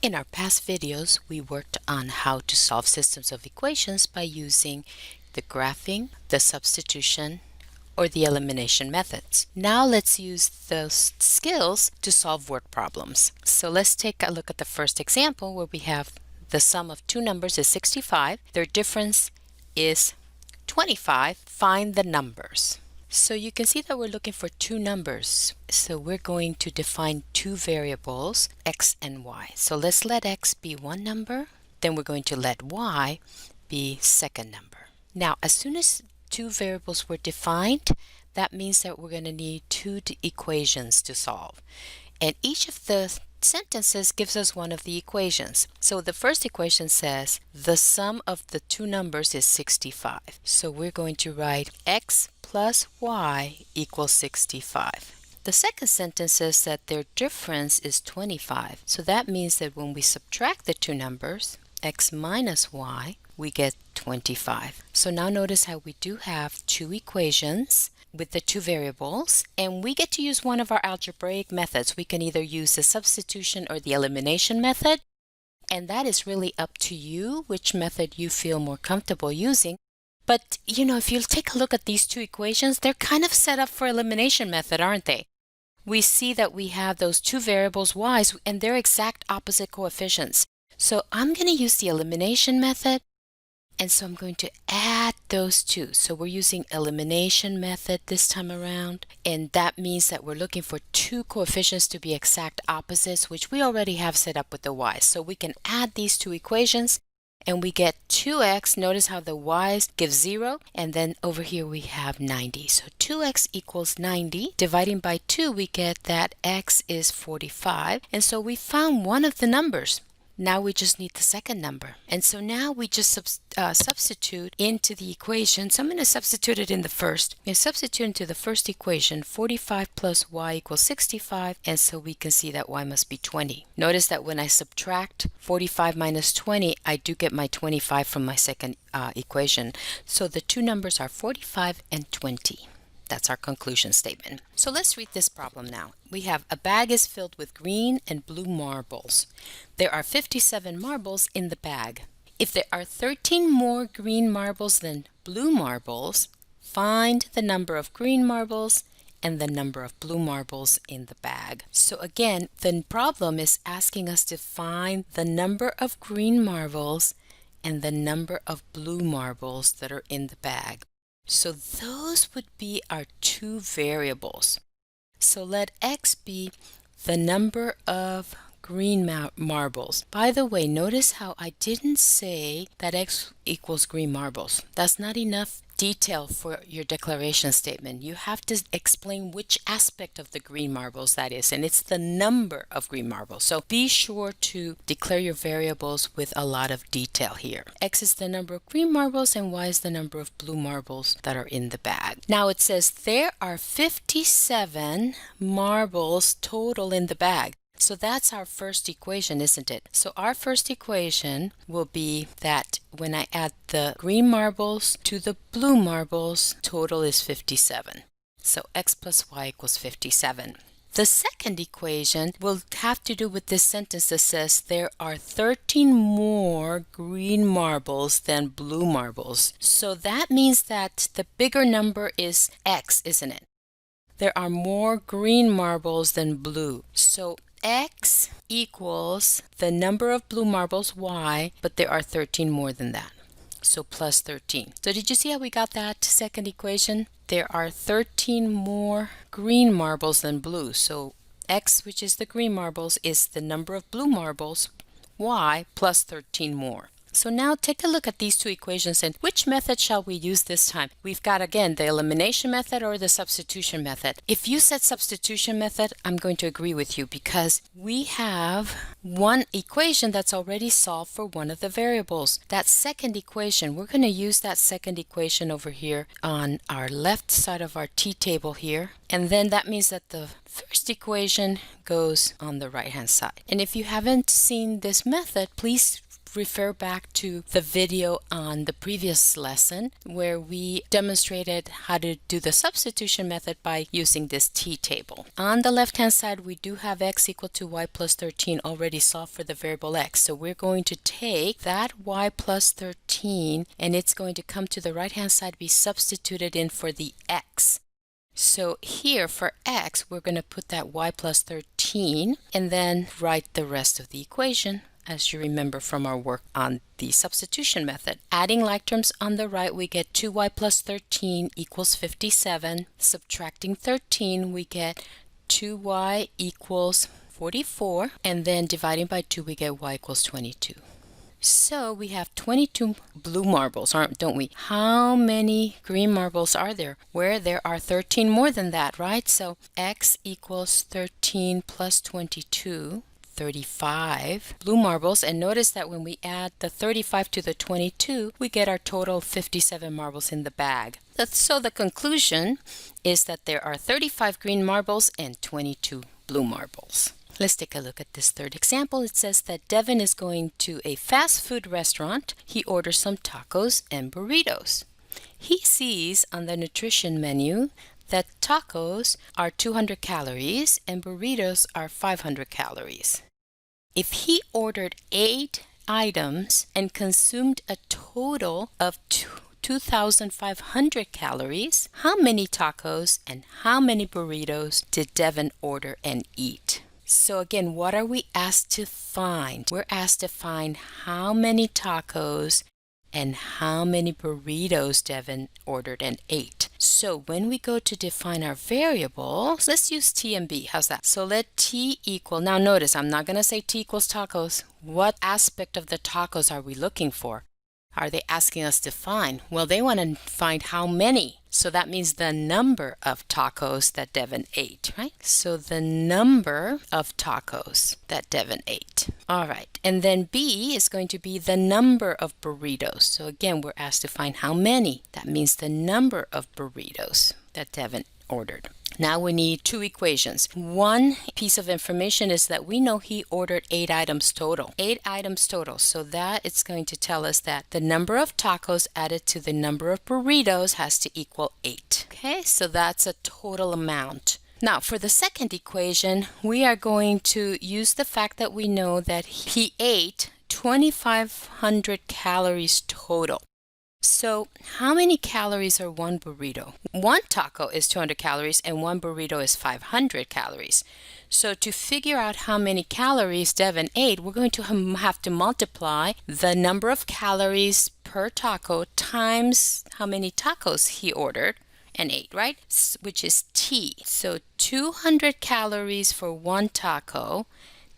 In our past videos, we worked on how to solve systems of equations by using the graphing, the substitution, or the elimination methods. Now let's use those skills to solve word problems. So let's take a look at the first example where we have the sum of two numbers is 65. Their difference is 25. Find the numbers. So you can see that we're looking for two numbers. So we're going to define two variables, x and y. So let's let x be one number, then we're going to let y be second number. Now, as soon as two variables were defined, that means that we're going to need two equations to solve. And each of the sentences gives us one of the equations. So the first equation says the sum of the two numbers is 65. So we're going to write x plus y equals 65. The second sentence says that their difference is 25. So that means that when we subtract the two numbers, x minus y, we get 25. So now notice how we do have two equations with the two variables, and we get to use one of our algebraic methods. We can either use the substitution or the elimination method, and that is really up to you which method you feel more comfortable using. But if you take a look at these two equations, they're kind of set up for elimination method, aren't they? We see that we have those two variables y's and they're exact opposite coefficients. So I'm going to use the elimination method, and so I'm going to add those two. So we're using elimination method this time around, and that means that we're looking for two coefficients to be exact opposites, which we already have set up with the y's. So we can add these two equations and we get 2x. Notice how the y's give 0, and then over here we have 90. So 2x equals 90. Dividing by 2, we get that x is 45. And so we found one of the numbers. Now we just need the second number. And so now we just substitute into the equation. So I'm going to substitute it in the first. I'm going to substitute into the first equation 45 plus y equals 65. And so we can see that y must be 20. Notice that when I subtract 45 minus 20, I do get my 25 from my second equation. So the two numbers are 45 and 20. That's our conclusion statement. So let's read this problem now. We have a bag is filled with green and blue marbles. There are 57 marbles in the bag. If there are 13 more green marbles than blue marbles, find the number of green marbles and the number of blue marbles in the bag. So again, the problem is asking us to find the number of green marbles and the number of blue marbles that are in the bag. So those would be our two variables. So let x be the number of green marbles. By the way, notice how I didn't say that x equals green marbles. That's not enough detail for your declaration statement. You have to explain which aspect of the green marbles that is, and it's the number of green marbles. So be sure to declare your variables with a lot of detail here. X is the number of green marbles and y is the number of blue marbles that are in the bag. Now it says there are 57 marbles total in the bag. So that's our first equation, isn't it? So our first equation will be that when I add the green marbles to the blue marbles, total is 57. So x plus y equals 57. The second equation will have to do with this sentence that says there are 13 more green marbles than blue marbles. So that means that the bigger number is x, isn't it? There are more green marbles than blue. So x equals the number of blue marbles, y, but there are 13 more than that. So plus 13. So did you see how we got that second equation? There are 13 more green marbles than blue. So x, which is the green marbles, is the number of blue marbles, y, plus 13 more. So now take a look at these two equations and which method shall we use this time? We've got again the elimination method or the substitution method. If you said substitution method, I'm going to agree with you because we have one equation that's already solved for one of the variables. That second equation, we're going to use that second equation over here on our left side of our t-table here. And then that means that the first equation goes on the right hand side. And if you haven't seen this method, please refer back to the video on the previous lesson where we demonstrated how to do the substitution method by using this t-table. On the left-hand side, we do have x equal to y plus 13 already solved for the variable x. So we're going to take that y plus 13 and it's going to come to the right-hand side, be substituted in for the x. So here for x, we're going to put that y plus 13 and then write the rest of the equation, as you remember from our work on the substitution method. Adding like terms on the right, we get 2y plus 13 equals 57. Subtracting 13, we get 2y equals 44. And then dividing by 2, we get y equals 22. So we have 22 blue marbles, don't we? How many green marbles are there? Where there are 13 more than that, right? So x equals 13 plus 22, 35 blue marbles. And notice that when we add the 35 to the 22, we get our total 57 marbles in the bag. So the conclusion is that there are 35 green marbles and 22 blue marbles. Let's take a look at this third example. It says that Devin is going to a fast food restaurant. He orders some tacos and burritos. He sees on the nutrition menu that tacos are 200 calories and burritos are 500 calories. If he ordered 8 items and consumed a total of 2,500 calories, how many tacos and how many burritos did Devin order and eat? So again, what are we asked to find? We're asked to find how many tacos and how many burritos Devin ordered and ate. So when we go to define our variables, let's use t and b. How's that? So let t equal, now notice I'm not going to say t equals tacos. What aspect of the tacos are we looking for? Are they asking us to find? Well, they want to find how many. So that means the number of tacos that Devin ate, right? So the number of tacos that Devin ate. All right. And then B is going to be the number of burritos. So again, we're asked to find how many. That means the number of burritos that Devin ordered. Now we need 2 equations. One piece of information is that we know he ordered 8 items total. 8 items total. So that it's going to tell us that the number of tacos added to the number of burritos has to equal 8. Okay, so that's a total amount. Now for the second equation, we are going to use the fact that we know that he ate 2,500 calories total. So how many calories are one burrito? One taco is 200 calories and one burrito is 500 calories. So to figure out how many calories Devin ate, we're going to have to multiply the number of calories per taco times how many tacos he ordered and ate, right? Which is T. So 200 calories for one taco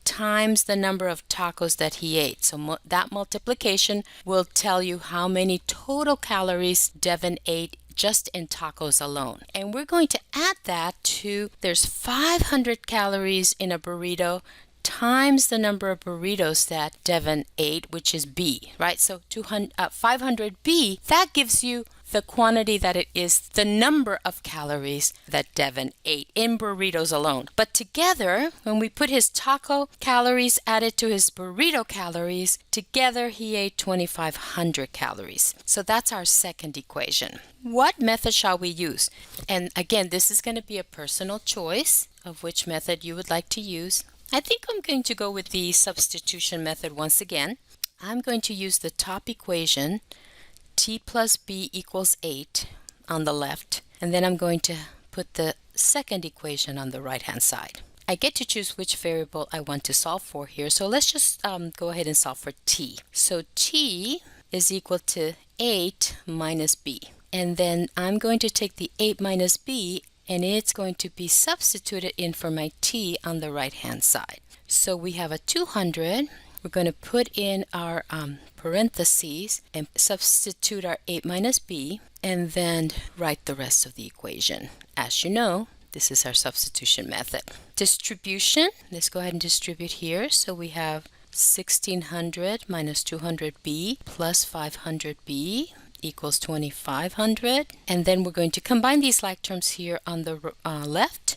times the number of tacos that he ate. So that multiplication will tell you how many total calories Devin ate just in tacos alone. And we're going to add that to, there's 500 calories in a burrito times the number of burritos that Devin ate, which is B, right? So 500B, that gives you the quantity that it is, the number of calories that Devin ate in burritos alone. But together, when we put his taco calories added to his burrito calories, together he ate 2,500 calories. So that's our second equation. What method shall we use? And again, this is going to be a personal choice of which method you would like to use. I think I'm going to go with the substitution method once again. I'm going to use the top equation, t plus b equals 8 on the left, and then I'm going to put the second equation on the right hand side. I get to choose which variable I want to solve for here, so let's just go ahead and solve for t. So t is equal to 8 minus b, and then I'm going to take the 8 minus b and it's going to be substituted in for my t on the right hand side. So we have a 200. We're going to put in our parentheses and substitute our 8 minus b and then write the rest of the equation. As you know, this is our substitution method. Distribution, let's go ahead and distribute here. So we have 1600 minus 200b plus 500b equals 2500. And then we're going to combine these like terms here on the left.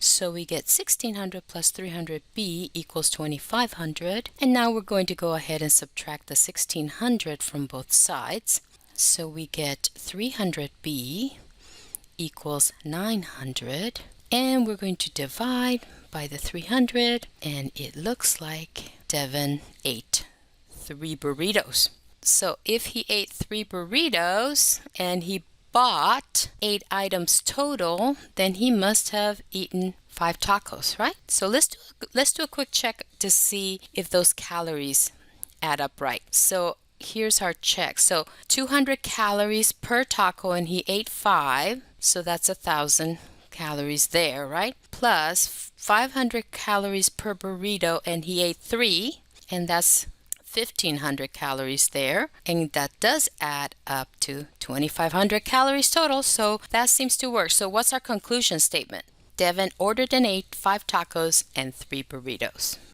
So we get 1600 plus 300b equals 2500. And now we're going to go ahead and subtract the 1600 from both sides. So we get 300b equals 900. And we're going to divide by the 300. And it looks like Devin ate 3 burritos. So if he ate 3 burritos and he bought 8 items total, then he must have eaten 5 tacos, right? So let's do a quick check to see if those calories add up right. So here's our check. So 200 calories per taco and he ate 5, so that's 1,000 calories there, right? Plus 500 calories per burrito and he ate 3, and that's 1,500 calories there, and that does add up to 2,500 calories total, so that seems to work. So what's our conclusion statement? Devin ordered and ate 5 tacos and 3 burritos.